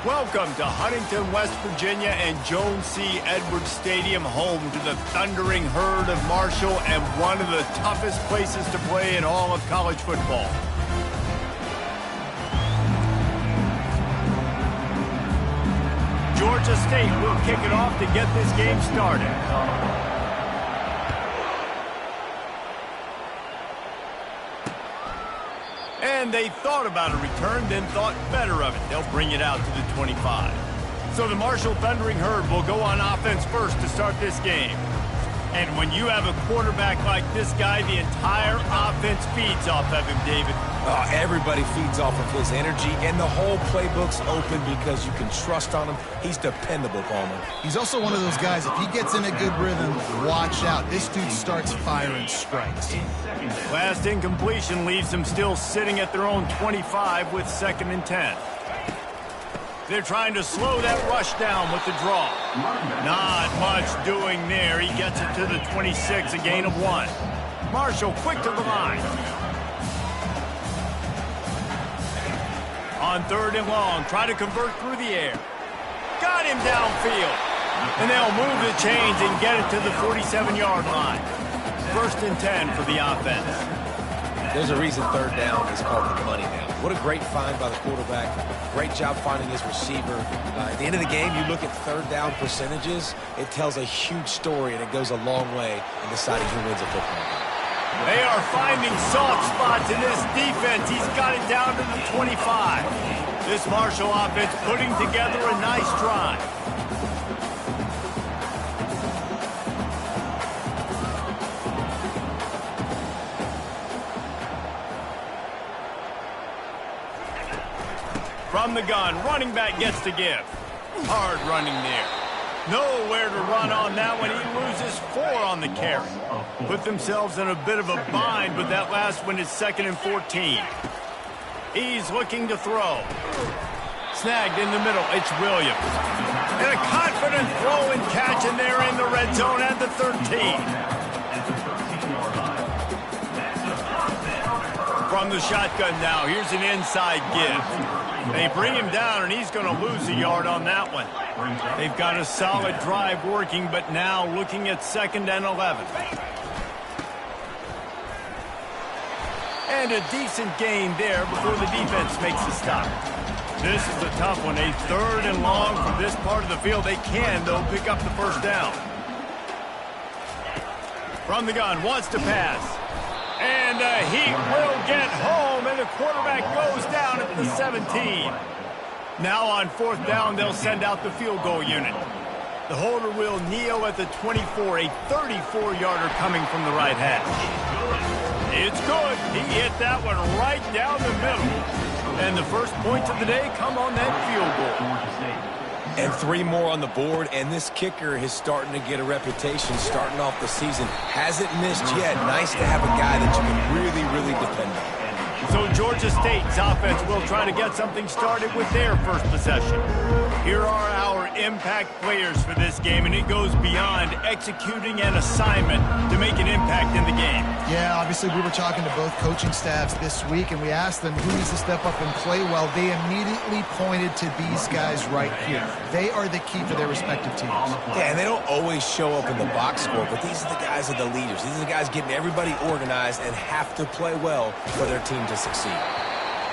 Welcome to Huntington, West Virginia and Jones C. Edwards Stadium, home to the Thundering Herd of Marshall and one of the toughest places to play in all of college football. Georgia State will kick it off to get this game started. And they thought about a return, then thought better of it. They'll bring it out to the 25. So the Marshall Thundering Herd will go on offense first to start this game. And when you have a quarterback like this guy, the entire offense feeds off of him, David. Oh, everybody feeds off of his energy, and the whole playbook's open because you can trust on him. He's dependable, Palmer. He's also one of those guys, if he gets in a good rhythm, watch out. This dude starts firing strikes. Last incompletion leaves them still sitting at their own 25 with 2nd and 10. They're trying to slow that rush down with the draw. Not much doing there. He gets it to the 26, a gain of 1. Marshall quick to the line. On 3rd and long, try to convert through the air. Got him downfield. And they'll move the chains and get it to the 47-yard line. 1st and 10 for the offense. There's a reason 3rd down is called the money down. What a great find by the quarterback. Great job finding his receiver. At the end of the game, you look at 3rd down percentages. It tells a huge story, and it goes a long way in deciding who wins a football game. They are finding soft spots in this defense. He's got it down to the 25. This Marshall offense putting together a nice drive. From the gun, running back gets to give. Hard running there. Nowhere to run on that one. He loses 4 on the carry. Put themselves in a bit of a bind, but that last one is 2nd and 14. He's looking to throw. Snagged in the middle. It's Williams. And a confident throw and catch, and they're in the red zone at the 13. From the shotgun now, here's an inside give. They bring him down, and he's going to lose a yard on that one. They've got a solid drive working, but now looking at 2nd and 11. And a decent gain there before the defense makes a stop. This is a tough one. A 3rd and long from this part of the field. They can, though, pick up the 1st down. From the gun, wants to pass. And he will get home, and the quarterback goes down at the 17. Now on 4th down, they'll send out the field goal unit. The holder will kneel at the 24, a 34-yarder coming from the right hash. It's good. He hit that one right down the middle. And the first points of the day come on that field goal. And 3 more on the board, and this kicker is starting to get a reputation starting off the season. Hasn't missed yet. Nice to have a guy that you can really depend on. So Georgia State's offense will try to get something started with their first possession. Here are our impact players for this game, and it goes beyond executing an assignment to make an impact in the game. Yeah, obviously we were talking to both coaching staffs this week, and we asked them who needs to step up and play well. They immediately pointed to these guys right here. They are the key for their respective teams. Yeah, and they don't always show up in the box score, but these are the guys that are the leaders. These are the guys getting everybody organized and have to play well for their team to succeed.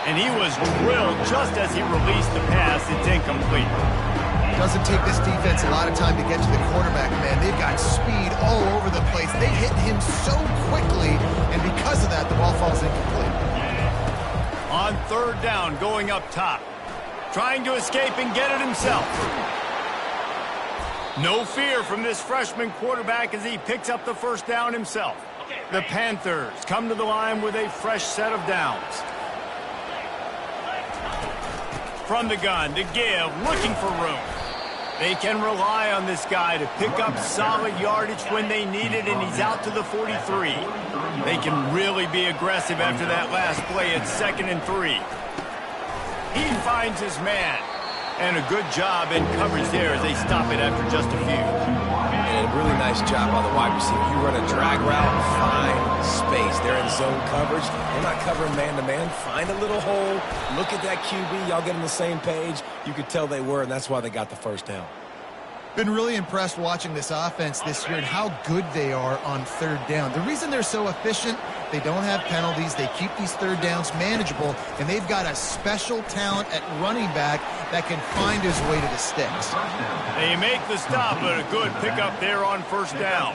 And he was drilled just as he released the pass. It's incomplete. It doesn't take this defense a lot of time to get to the quarterback, man. They've got speed all over the place. They hit him so quickly, and because of that, the ball falls incomplete. On 3rd down, going up top. Trying to escape and get it himself. No fear from this freshman quarterback as he picks up the 1st down himself. The Panthers come to the line with a fresh set of downs. From the gun to give, looking for room. They can rely on this guy to pick up solid yardage when they need it, and he's out to the 43. They can really be aggressive after that last play at 2nd and 3. He finds his man. And a good job in coverage there as they stop it after just a few. And a really nice job by the wide receiver. You run a drag route, find space. They're in zone coverage. They're not covering man-to-man. Find a little hole. Look at that QB. Y'all get on the same page. You could tell they were, and that's why they got the first down. Been really impressed watching this offense this year and how good they are on third down. The reason they're so efficient, they don't have penalties. They keep these third downs manageable, and they've got a special talent at running back that can find his way to the sticks. They make the stop, but a good pickup there on first down.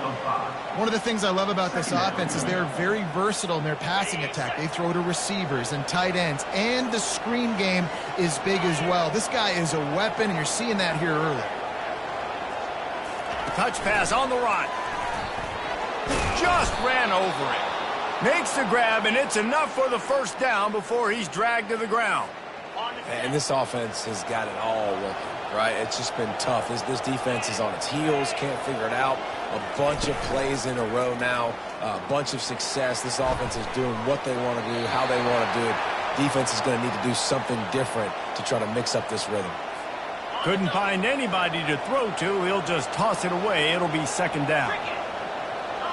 One of the things I love about this offense is they're very versatile in their passing attack. They throw to receivers and tight ends, and the screen game is big as well. This guy is a weapon, and you're seeing that here early. Touch pass on the run. Just ran over it. Makes the grab, and it's enough for the first down before he's dragged to the ground. And this offense has got it all working, right? It's just been tough. This defense is on its heels, can't figure it out. A bunch of plays in a row now, a bunch of success. This offense is doing what they want to do, how they want to do it. Defense is going to need to do something different to try to mix up this rhythm. Couldn't find anybody to throw to. He'll just toss it away. It'll be second down.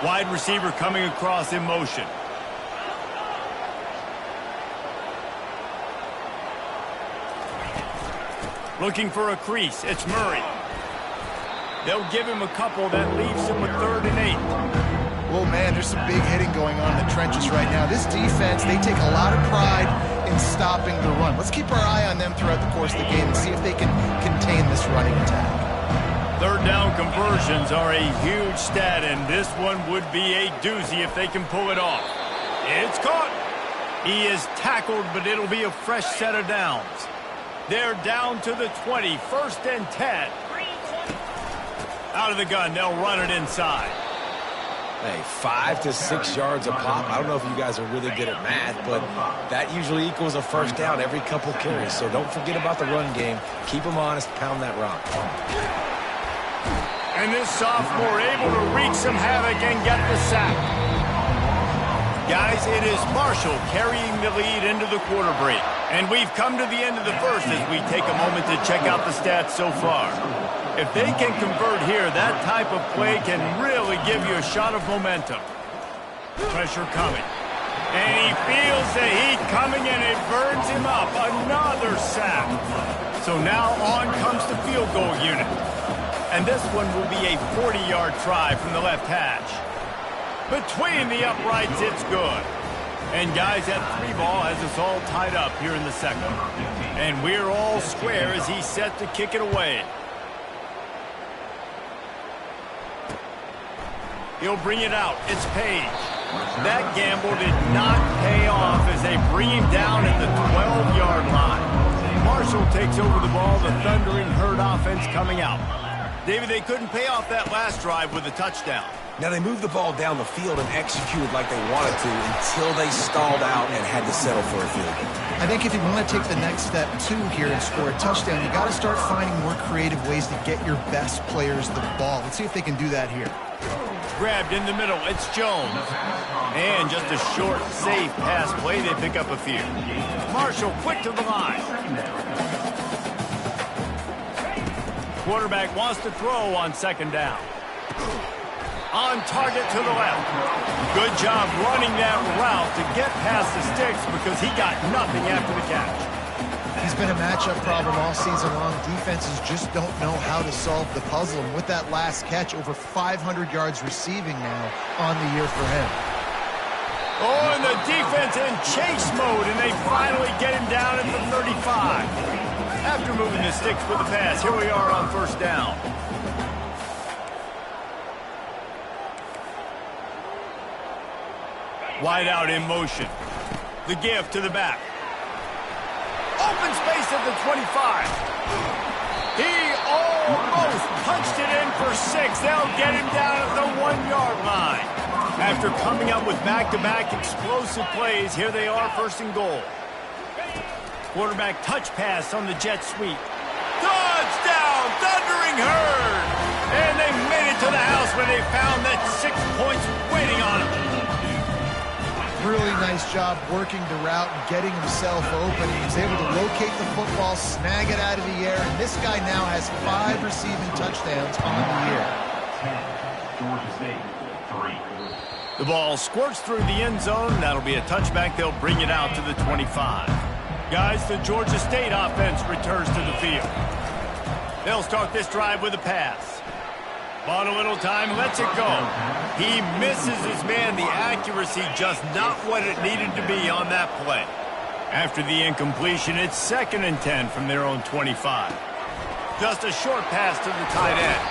Wide receiver coming across in motion. Looking for a crease. It's Murray. They'll give him a couple. That leaves him with 3rd and 8. Oh, man, there's some big hitting going on in the trenches right now. This defense, they take a lot of pride in stopping the run. Let's keep our eye on them throughout the course of the game and see if they can contain this running attack. Third down conversions are a huge stat, and this one would be a doozy if they can pull it off. It's caught. He is tackled, but it'll be a fresh set of downs. They're down to the 20, 1st and 10. Out of the gun, they'll run it inside. Hey, 5 to 6 yards a pop. I don't know if you guys are really good at math, but that usually equals a first down every couple carries. So don't forget about the run game. Keep them honest. Pound that rock. And this sophomore able to wreak some havoc and get the sack. Guys, it is Marshall carrying the lead into the quarter break. And we've come to the end of the first as we take a moment to check out the stats so far. If they can convert here, that type of play can really give you a shot of momentum. Pressure coming. And he feels the heat coming, and it burns him up. Another sack. So now on comes the field goal unit. And this one will be a 40-yard try from the left hash. Between the uprights, it's good. And guys, that 3-ball has us all tied up here in the second. And we're all square as he's set to kick it away. He'll bring it out. It's Page. That gamble did not pay off as they bring him down at the 12-yard line. Marshall takes over the ball. The Thundering Herd offense coming out. David, they couldn't pay off that last drive with a touchdown. Now, they moved the ball down the field and executed like they wanted to until they stalled out and had to settle for a field goal. I think if you want to take the next step, too, here and score a touchdown, you got to start finding more creative ways to get your best players the ball. Let's see if they can do that here. Grabbed in the middle. It's Jones. And just a short, safe pass play. They pick up a few. Marshall quick to the line. Quarterback wants to throw on second down. On target to the left. Good job running that route to get past the sticks because he got nothing after the catch. He's been a matchup problem all season long. Defenses just don't know how to solve the puzzle. And with that last catch, over 500 yards receiving now on the year for him. Oh, and the defense in chase mode, and they finally get him down at the 35. After moving the sticks for the pass, here we are on first down. Wide out in motion. The give to the back. Open space at the 25. He almost punched it in for 6. They'll get him down at the 1-yard line. After coming up with back-to-back explosive plays, here they are, 1st and goal. Quarterback touch pass on the jet sweep. Touchdown, Thundering Herd! And they made it to the house when they found that 6 points waiting on them. really nice job working the route and getting himself open. He was able to locate the football, snag it out of the air, and this guy now has 5 receiving touchdowns on the year. Georgia State, 3. The ball squirts through the end zone. That'll be a touchback. They'll bring it out to the 25. Guys, the Georgia State offense returns to the field. They'll start this drive with a pass. Bought a little time, lets it go. He misses his man. The accuracy just not what it needed to be on that play. After the incompletion, it's 2nd and 10 from their own 25. Just a short pass to the tight end.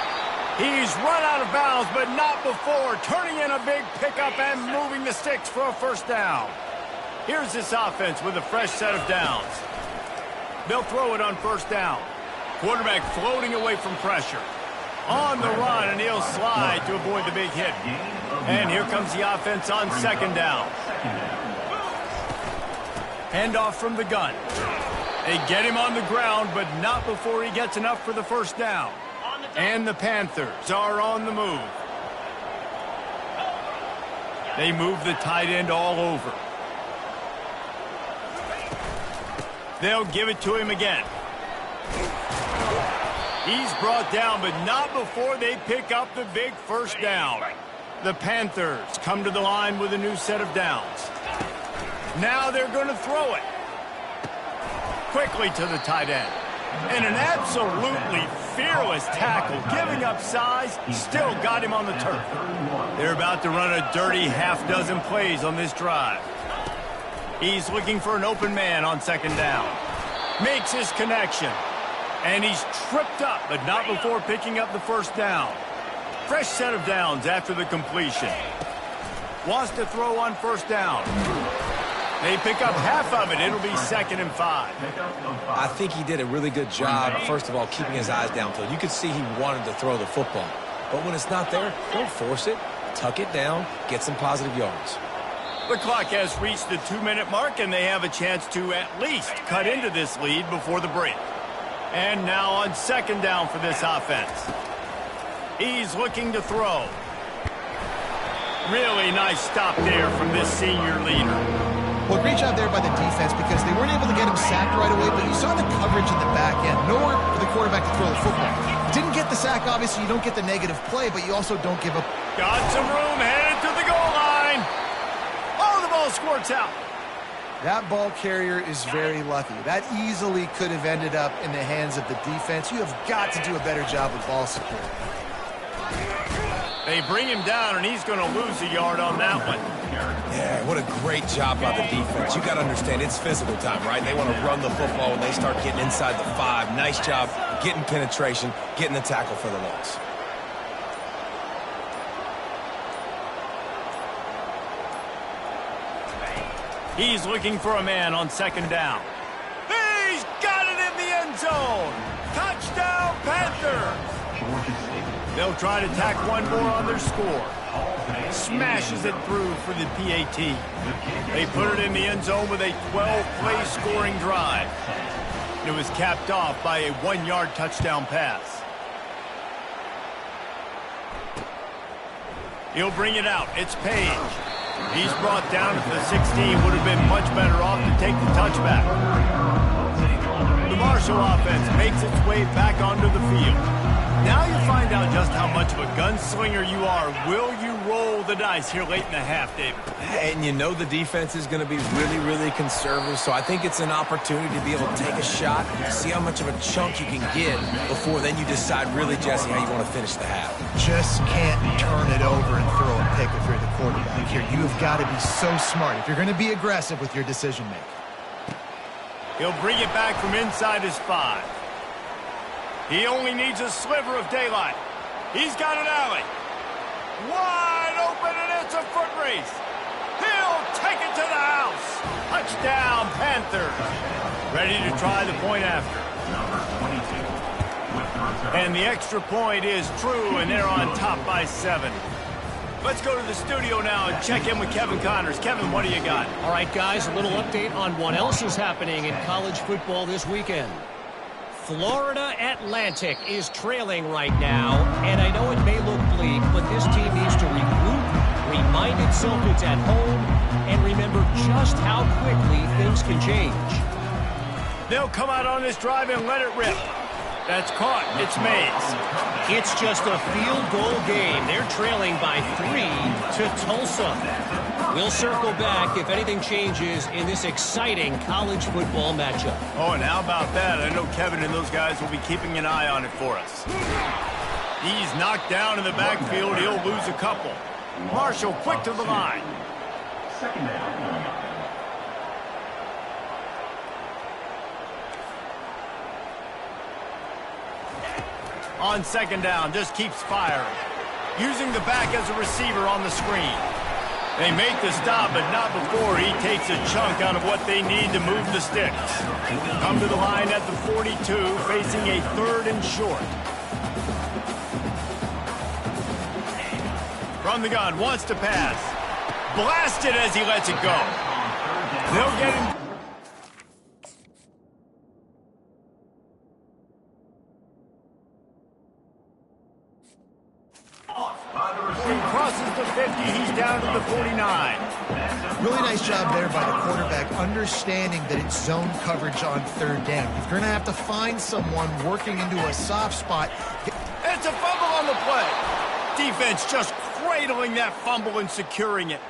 He's run out of bounds, but not before turning in a big pickup and moving the sticks for a first down. Here's this offense with a fresh set of downs. They'll throw it on first down. Quarterback floating away from pressure. On the run, and he'll slide to avoid the big hit. And here comes the offense on 2nd down. Handoff from the gun. They get him on the ground, but not before he gets enough for the first down. And the Panthers are on the move. They move the tight end all over. They'll give it to him again. He's brought down, but not before they pick up the big first down. The Panthers come to the line with a new set of downs. Now they're going to throw it. Quickly to the tight end. And an absolutely fearless tackle, giving up size, still got him on the turf. They're about to run a dirty half-dozen plays on this drive. He's looking for an open man on 2nd down. Makes his connection. And he's tripped up, but not before picking up the first down. Fresh set of downs after the completion. Wants to throw on first down. They pick up half of it. It'll be 2nd and 5. I think he did a really good job, first of all, keeping his eyes downfield. You could see he wanted to throw the football. But when it's not there, don't force it. Tuck it down, get some positive yards. The clock has reached the 2-minute mark, and they have a chance to at least cut into this lead before the break. And now on 2nd down for this offense. He's looking to throw. Really nice stop there from this senior leader. Well, great job there by the defense because they weren't able to get him sacked right away, but you saw the coverage in the back end. Nowhere for the quarterback to throw the football. Didn't get the sack, obviously. You don't get the negative play, but you also don't give up. Got some room, headed to the goal line. Oh, the ball squirts out. That ball carrier is very lucky. That easily could have ended up in the hands of the defense. You have got to do a better job with ball support. They bring him down, and he's going to lose a yard on that one. Yeah, what a great job by the defense. You got to understand, it's physical time, right? They want to run the football when they start getting inside the 5. Nice job getting penetration, getting the tackle for the loss. He's looking for a man on 2nd down. He's got it in the end zone. Touchdown, Panthers. They'll try to tack one more on their score. Smashes it through for the PAT. They put it in the end zone with a 12-play scoring drive. It was capped off by a 1-yard touchdown pass. He'll bring it out. It's Page. He's brought down at the 16. Would have been much better off to take the touchback. The Marshall offense makes its way back onto the field. Now you find out just how much of a gunslinger you are. Will you roll the dice here late in the half, David? And you know the defense is going to be really, really conservative, so I think it's an opportunity to be able to take a shot, see how much of a chunk you can get before then you decide really, Jesse, how you want to finish the half. Just can't turn it over and throw a pick if you're the quarterback here. You have got to be so smart if you're going to be aggressive with your decision-making. He'll bring it back from inside his 5. He only needs a sliver of daylight. He's got an alley. Wide open, and it's a foot race. He'll take it to the house. Touchdown, Panthers. Ready to try the point after. And the extra point is true, and they're on top by 7. Let's go to the studio now and check in with Kevin Connors. Kevin, what do you got? All right, guys, a little update on what else is happening in college football this weekend. Florida Atlantic is trailing right now, and I know it may look bleak, but this team needs to regroup, remind itself it's at home, and remember just how quickly things can change. They'll come out on this drive and let it rip. That's caught. It's Mays. It's just a field goal game. They're trailing by 3 to Tulsa. We'll circle back if anything changes in this exciting college football matchup. Oh, and how about that? I know Kevin and those guys will be keeping an eye on it for us. He's knocked down in the backfield. He'll lose a couple. Marshall quick to the line. Second down. On second down, just keeps firing. Using the back as a receiver on the screen. They make the stop, but not before he takes a chunk out of what they need to move the sticks. Come to the line at the 42, facing a 3rd and short. From the gun, wants to pass. Blasted as he lets it go. They'll get him. He crosses the 50, he's down to the 49. Really nice job there by the quarterback, understanding that it's zone coverage on 3rd down. If you're going to have to find someone working into a soft spot. It's a fumble on the play. Defense just cradling that fumble and securing it.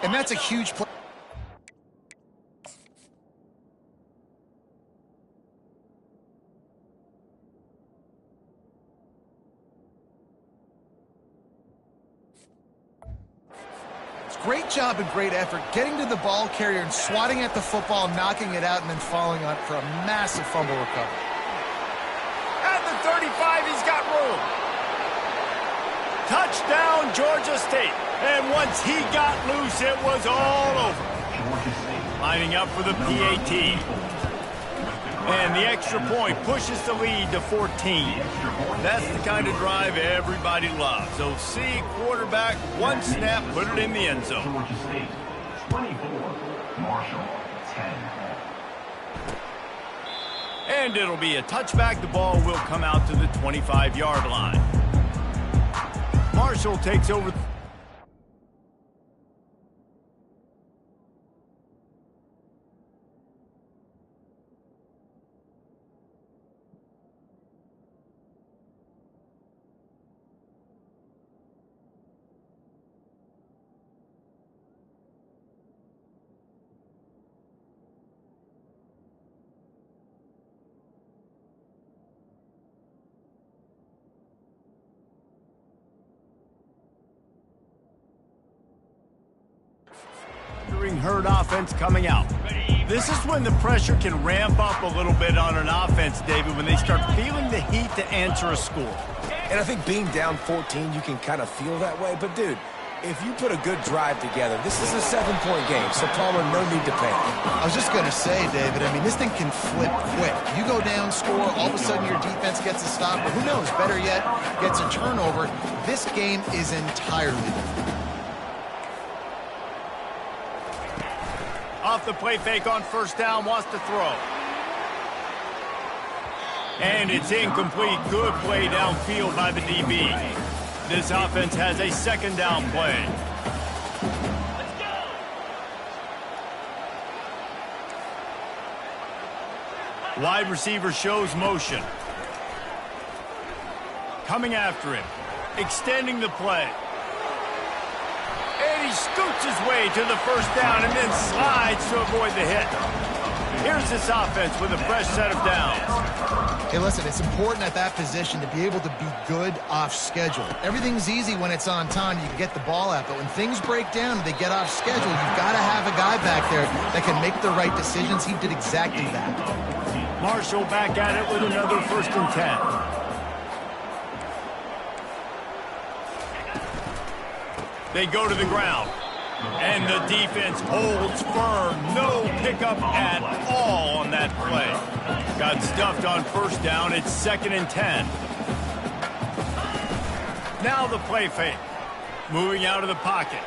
And that's a huge play. Great job and great effort getting to the ball carrier and swatting at the football, knocking it out, and then falling on it for a massive fumble recovery. At the 35, he's got room. Touchdown, Georgia State. And once he got loose, it was all over. Lining up for the PAT. And the extra point pushes the lead to 14. That's the kind of drive everybody loves. So see quarterback, one snap, put it in the end zone. Georgia State, 24. Marshall, 10. And it'll be a touchback. The ball will come out to the 25-yard line. Marshall takes over. Herd offense coming out. This is when the pressure can ramp up a little bit on an offense, David, when they start feeling the heat to answer a score. And I think being down 14, you can kind of feel that way. But, dude, if you put a good drive together, this is a 7-point game, so Palmer, no need to panic. I was just going to say, David, I mean, this thing can flip quick. You go down, score, all of a sudden your defense gets a stop, or who knows, better yet, gets a turnover. This game is entirely different. Off the play fake on first down, wants to throw. And it's incomplete. Good play downfield by the DB. This offense has a second down play. Let's go. Wide receiver shows motion. Coming after him. Extending the play. And he scoots his way to the first down and then slides to avoid the hit. Here's this offense with a fresh set of downs. Hey, listen, it's important at that position to be able to be good off schedule. Everything's easy when it's on time. You can get the ball out. But when things break down and they get off schedule, you've got to have a guy back there that can make the right decisions. He did exactly that. Marshall back at it with another 1st and 10. They go to the ground, and the defense holds firm. No pickup at all on that play. Got stuffed on first down. It's 2nd and 10. Now the play fake. Moving out of the pocket.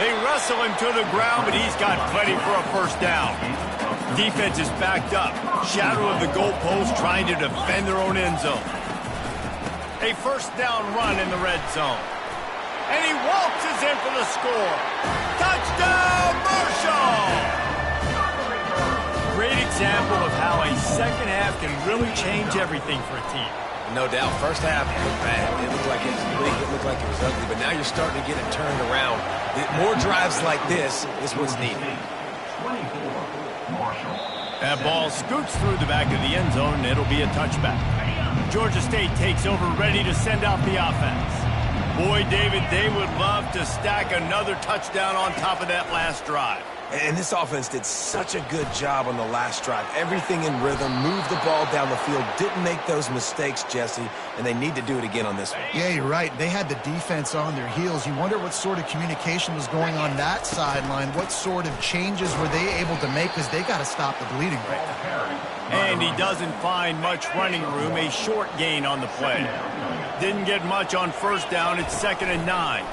They wrestle him to the ground, but he's got plenty for a first down. Defense is backed up. Shadow of the goalpost trying to defend their own end zone. A first down run in the red zone. And he waltzes in for the score. Touchdown, Marshall! Great example of how a second half can really change everything for a team. No doubt. First half looked bad. It looked like it was bleak. It looked like it was ugly. But now you're starting to get it turned around. More drives like this is what's needed. 24, Marshall. That ball scoots through the back of the end zone, and it'll be a touchback. Georgia State takes over, ready to send out the offense. Boy, David, they would love to stack another touchdown on top of that last drive. And this offense did such a good job on the last drive. Everything in rhythm, moved the ball down the field, didn't make those mistakes, Jesse, and they need to do it again on this one. Yeah, you're right. They had the defense on their heels. You wonder what sort of communication was going on that sideline. What sort of changes were they able to make, because they got to stop the bleeding right now. And he doesn't find much running room, a short gain on the play. Didn't get much on first down. It's 2nd and 9.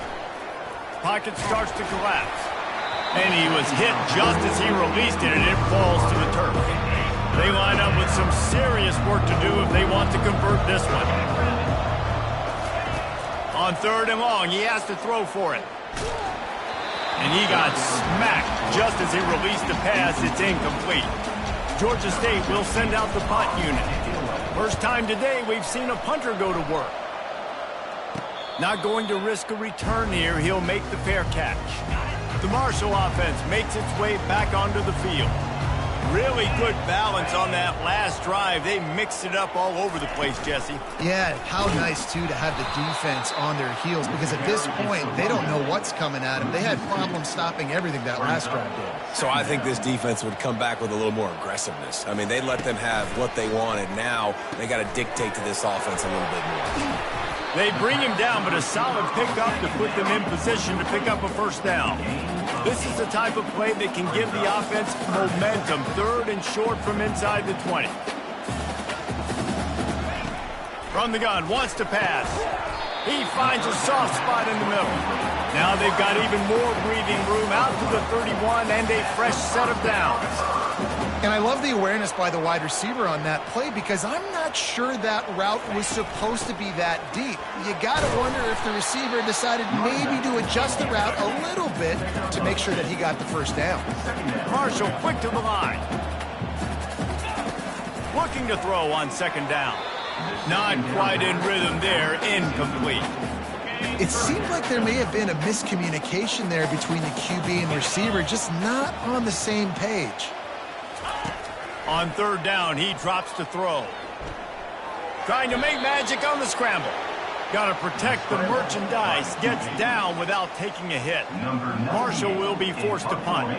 Pocket starts to collapse. And he was hit just as he released it, and it falls to the turf. They line up with some serious work to do if they want to convert this one. On 3rd and long, he has to throw for it. And he got smacked just as he released the pass. It's incomplete. Georgia State will send out the punt unit. First time today we've seen a punter go to work. Not going to risk a return here. He'll make the fair catch. The Marshall offense makes its way back onto the field. Really good balance on that last drive. They mixed it up all over the place, Jesse. Yeah, how nice, too, to have the defense on their heels, because at this point, they don't know what's coming at them. They had problems stopping everything that last drive did. So I think this defense would come back with a little more aggressiveness. I mean, they let them have what they wanted. Now they got to dictate to this offense a little bit more. They bring him down, but a solid pickup to put them in position to pick up a first down. This is the type of play that can give the offense momentum. 3rd and short from inside the 20. From the gun, wants to pass. He finds a soft spot in the middle. Now they've got even more breathing room out to the 31 and a fresh set of downs. And I love the awareness by the wide receiver on that play, because I'm not sure that route was supposed to be that deep. You got to wonder if the receiver decided maybe to adjust the route a little bit to make sure that he got the first down. Marshall quick to the line. Looking to throw on 2nd down. Not quite in rhythm there, incomplete. It seemed like there may have been a miscommunication there between the QB and the receiver, just not on the same page. On 3rd down, he drops to throw. Trying to make magic on the scramble. Got to protect the merchandise. Gets down without taking a hit. Marshall will be forced to punt.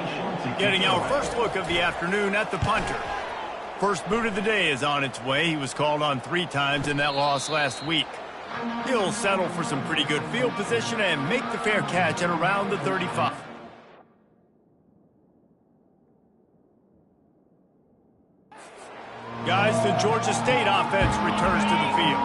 Getting our first look of the afternoon at the punter. First boot of the day is on its way. He was called on 3 times in that loss last week. He'll settle for some pretty good field position and make the fair catch at around the 35. Guys, the Georgia State offense returns to the field.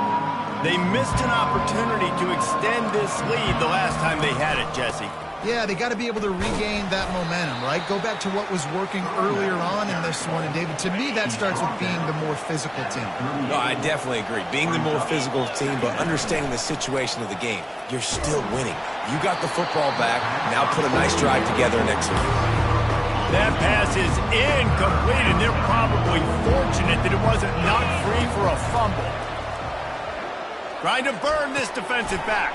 They missed an opportunity to extend this lead the last time they had it, Jesse. Yeah, they got to be able to regain that momentum, right? Go back to what was working earlier on in this one. And, David, to me, that starts with being the more physical team. No, I definitely agree. Being the more physical team, but understanding the situation of the game. You're still winning. You got the football back. Now put a nice drive together and execute. That pass is incomplete, and they're probably fortunate that it wasn't knocked free for a fumble. Trying to burn this defensive back.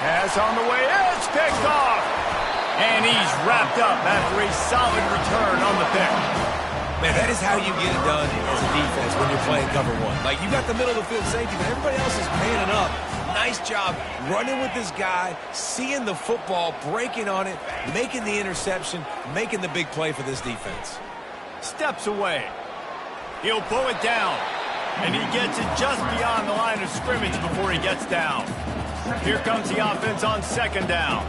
Pass on the way, it's picked off. And he's wrapped up after a solid return on the pick. Man, that is how you get it done as a defense when you're playing cover 1. Like, you got the middle of the field safety, but everybody else is manning up. Nice job running with this guy, seeing the football, breaking on it, making the interception, making the big play for this defense. Steps away. He'll pull it down. And he gets it just beyond the line of scrimmage before he gets down. Here comes the offense on 2nd down.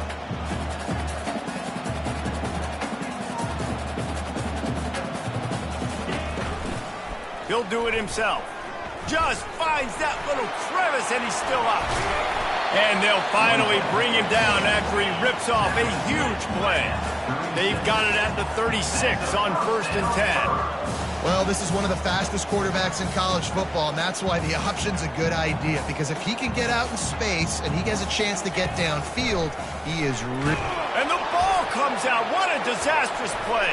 He'll do it himself. Just finds that little crevice, and he's still up. And they'll finally bring him down after he rips off a huge play. They've got it at the 36 on 1st and 10. Well, this is one of the fastest quarterbacks in college football, and that's why the option's a good idea. Because if he can get out in space and he has a chance to get downfield, he is ripped. And the ball comes out. What a disastrous play.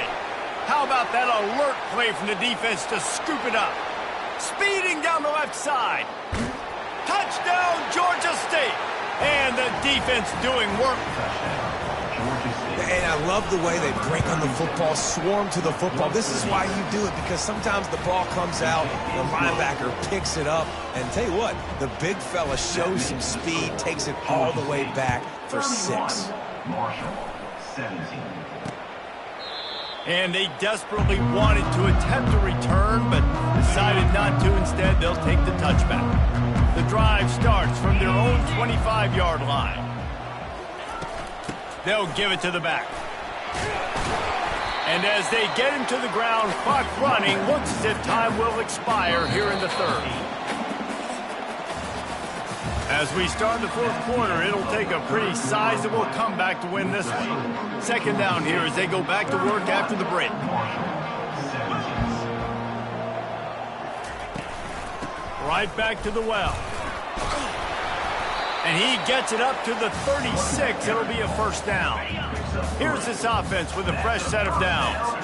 How about that alert play from the defense to scoop it up? Speeding down the left side. Touchdown, Georgia State. And the defense doing work. And I love the way they break on the football, swarm to the football. This is why you do it, because sometimes the ball comes out, the linebacker picks it up, and tell you what, the big fella shows some speed, takes it all the way back for 6. Marshall, 17. And they desperately wanted to attempt a return, but decided not to. Instead, they'll take the touchback. The drive starts from their own 25-yard line. They'll give it to the back. And as they get him to the ground, clock running, looks as if time will expire here in the third. As we start the fourth quarter, it'll take a pretty sizable comeback to win this one. Second down here as they go back to work after the break. Right back to the well. And he gets it up to the 36. It'll be a first down. Here's this offense with a fresh set of downs.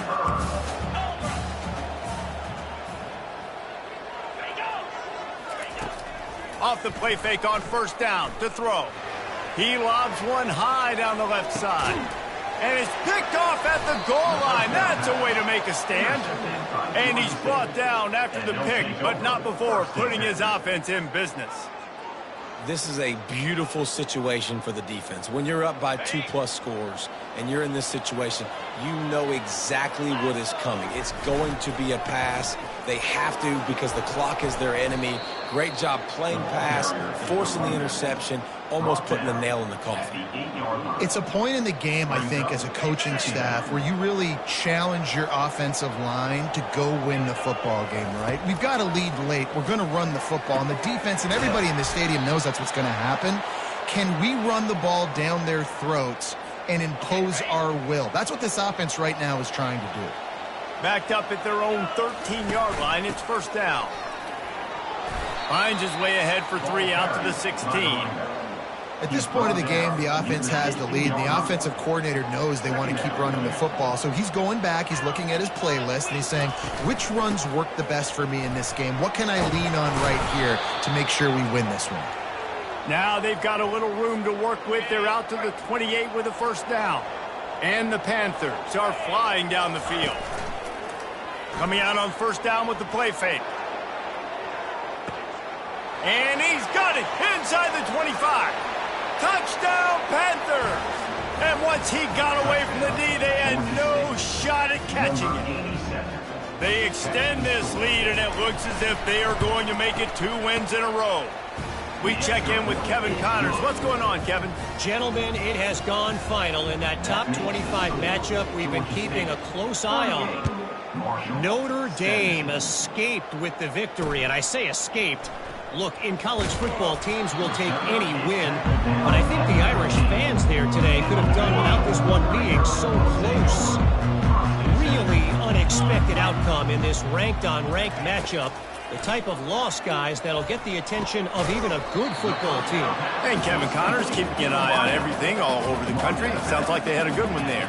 Off the play fake on first down to throw. He lobs one high down the left side. And it's picked off at the goal line. That's a way to make a stand. And he's brought down after the pick, but not before putting his offense in business. This is a beautiful situation for the defense. When you're up by 2+ scores and you're in this situation, you know exactly what is coming. It's going to be a pass. They have to, because the clock is their enemy. Great job playing pass, forcing the interception, almost putting the nail in the coffin. It's a point in the game, I think, as a coaching staff where you really challenge your offensive line to go win the football game, right? We've got to lead late. We're going to run the football. And the defense and everybody in the stadium knows that's what's going to happen. Can we run the ball down their throats and impose our will? That's what this offense right now is trying to do. Backed up at their own 13-yard line, it's first down. Finds his way ahead for 3 out to the 16. At this point of the game, the offense has the lead. And the offensive coordinator knows they want to keep running the football. So he's going back, he's looking at his playlist, and he's saying, which runs work the best for me in this game? What can I lean on right here to make sure we win this one? Now they've got a little room to work with. They're out to the 28 with a first down. And the Panthers are flying down the field. Coming out on first down with the play fake. And he's got it inside the 25. Touchdown, Panthers! And once he got away from the D, they had no shot at catching it. They extend this lead, and it looks as if they are going to make it 2 wins in a row. We check in with Kevin Connors. What's going on, Kevin? Gentlemen, it has gone final in that top 25 matchup we've been keeping a close eye on. Notre Dame escaped with the victory, and I say escaped. Look, in college football, teams will take any win, but I think the Irish fans there today could have done without this one being so close. Really unexpected outcome in this ranked-on-ranked matchup. The type of loss, guys, that'll get the attention of even a good football team. And Kevin Connors keeping an eye on everything all over the country. Sounds like they had a good one there.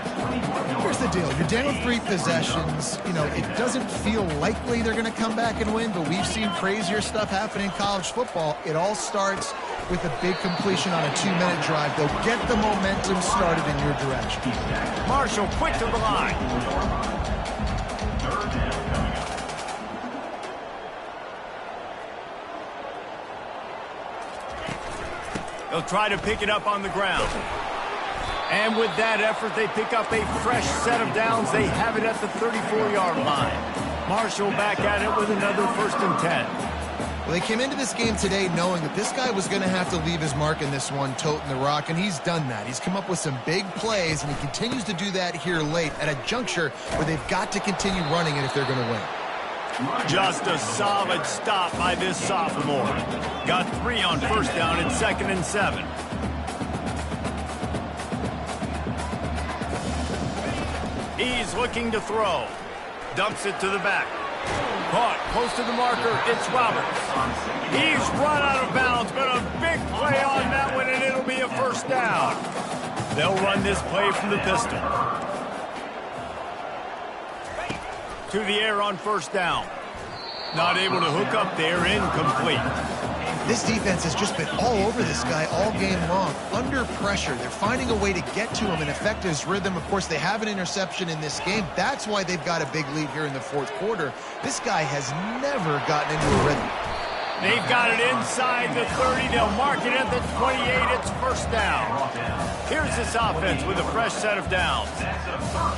Here's the deal. You're down 3 possessions. You know, it doesn't feel likely they're going to come back and win, but we've seen crazier stuff happen in college football. It all starts with a big completion on a 2-minute drive. They'll get the momentum started in your direction. Marshall quick to the line. They'll try to pick it up on the ground. And with that effort, they pick up a fresh set of downs. They have it at the 34-yard line. Marshall back at it with another 1st and 10. Well, they came into this game today knowing that this guy was going to have to leave his mark in this one, toting the rock, and he's done that. He's come up with some big plays, and he continues to do that here late at a juncture where they've got to continue running it if they're going to win. Just a solid stop by this sophomore. Got 3 on first down and 2nd and 7. He's looking to throw. Dumps it to the back. Caught close to the marker. It's Roberts. He's run out of bounds, but a big play on that one, and it'll be a first down. They'll run this play from the pistol. To the air on first down. Not able to hook up there, incomplete. This defense has just been all over this guy all game long. Under pressure, they're finding a way to get to him and affect his rhythm. Of course, they have an interception in this game. That's why they've got a big lead here in the fourth quarter. This guy has never gotten into a rhythm. They've got it inside the 30. They'll mark it at the 28. It's first down. Here's this offense with a fresh set of downs.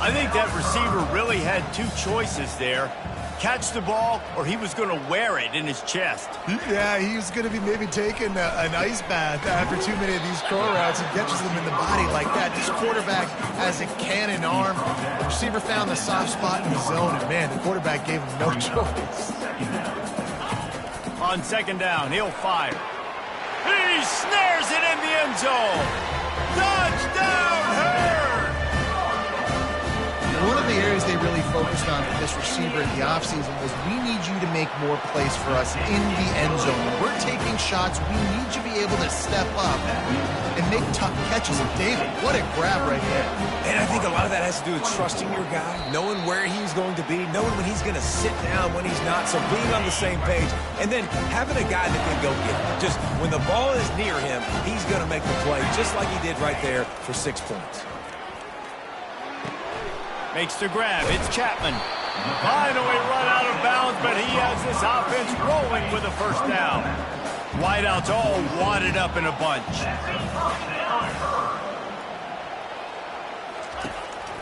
I think that receiver really had two choices there. Catch the ball, or he was going to wear it in his chest. Yeah, he was going to be maybe taking an ice bath after too many of these curl routes and catches them in the body like that. This quarterback has a cannon arm. The receiver found the soft spot in the zone, and man, the quarterback gave him no choice. On second down, he'll fire. He snares it in the end zone. Touchdown, Hurd! One of the areas they really focused on with this receiver in the offseason was we need you to make more plays for us in the end zone. When we're taking shots, we need you to be able to step up and make tough catches. And David, what a grab right there. And I think a lot of that has to do with trusting your guy, knowing where he's going to be, knowing when he's going to sit down, when he's not, so being on the same page, and then having a guy that can go get it. Just when the ball is near him, he's going to make the play, just like he did right there for 6 points. Makes the grab. It's Chapman. Finally run out of bounds, but he has this offense rolling with a first down. Wideouts all wadded up in a bunch.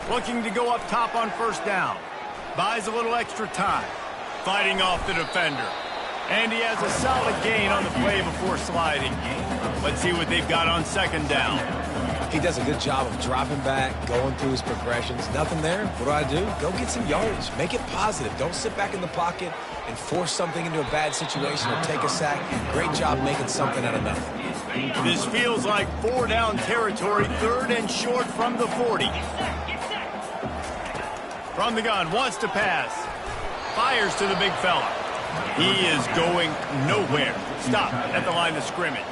Looking to go up top on first down. Buys a little extra time. Fighting off the defender. And he has a solid gain on the play before sliding. Let's see what they've got on second down. He does a good job of dropping back, going through his progressions. Nothing there. What do? Go get some yardage. Make it positive. Don't sit back in the pocket and force something into a bad situation or take a sack. Great job making something out of nothing. This feels like 4-down territory, third and short from the 40. From the gun, wants to pass. Fires to the big fella. He is going nowhere. Stop at the line of scrimmage.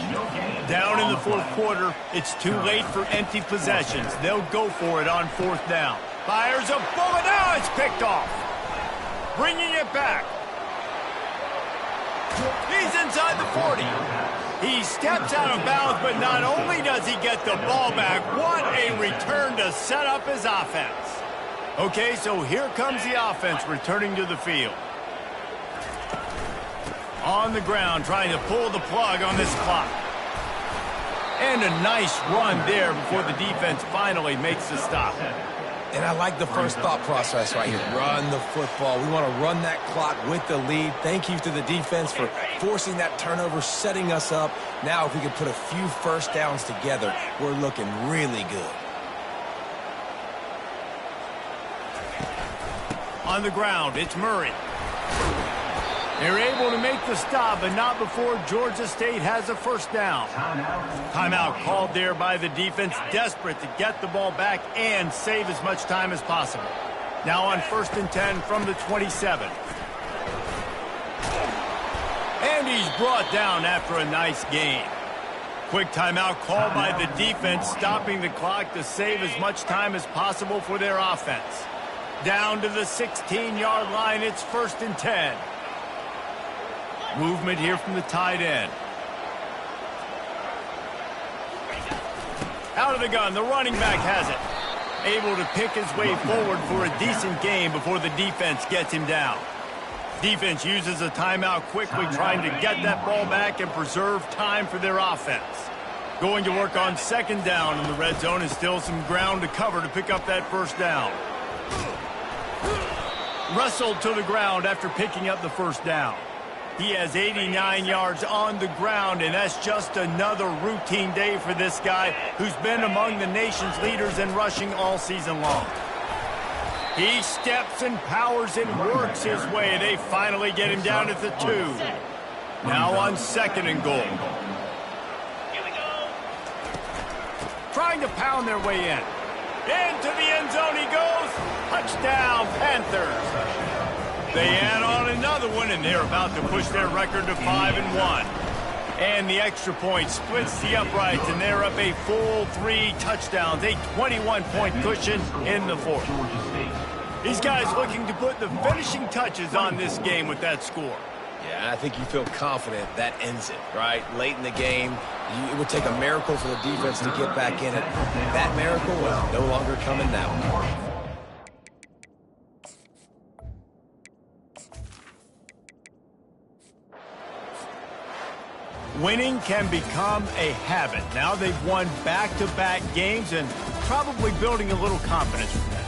Down in the fourth quarter, it's too late for empty possessions. They'll go for it on fourth down. Fires a bullet. Now it's picked off. Bringing it back. He's inside the 40. He steps out of bounds, but not only does he get the ball back, what a return to set up his offense. Okay, so here comes the offense returning to the field. On the ground, trying to pull the plug on this clock. And a nice run there before the defense finally makes the stop. And I like the first thought process right here. Run the football. We want to run that clock with the lead. Thank you to the defense for forcing that turnover, setting us up. Now if we can put a few first downs together, we're looking really good. On the ground, it's Murray. They're able to make the stop, but not before Georgia State has a first down. Timeout called there by the defense, desperate to get the ball back and save as much time as possible. Now on 1st and 10 from the 27. And he's brought down after a nice gain. Quick timeout called by the defense, stopping the clock to save as much time as possible for their offense. Down to the 16-yard line, it's 1st and 10. Movement here from the tight end. Out of the gun, the running back has it. Able to pick his way forward for a decent gain before the defense gets him down. Defense uses a timeout quickly, trying to get that ball back and preserve time for their offense. Going to work on second down in the red zone, and still some ground to cover to pick up that first down. Wrestled to the ground after picking up the first down. He has 89 yards on the ground, and that's just another routine day for this guy who's been among the nation's leaders in rushing all season long. He steps and powers and works his way. They finally get him down at the 2. Now on 2nd and goal. Trying to pound their way in. Into the end zone he goes. Touchdown, Panthers. They add on another one, and they're about to push their record to 5-1. And the extra point splits the uprights, and they're up a full 3 touchdowns, a 21-point cushion in the fourth. These guys looking to put the finishing touches on this game with that score. Yeah, I think you feel confident that ends it, right? Late in the game, it would take a miracle for the defense to get back in it. That miracle is no longer coming now. Winning can become a habit. Now they've won back-to-back games and probably building a little confidence from that.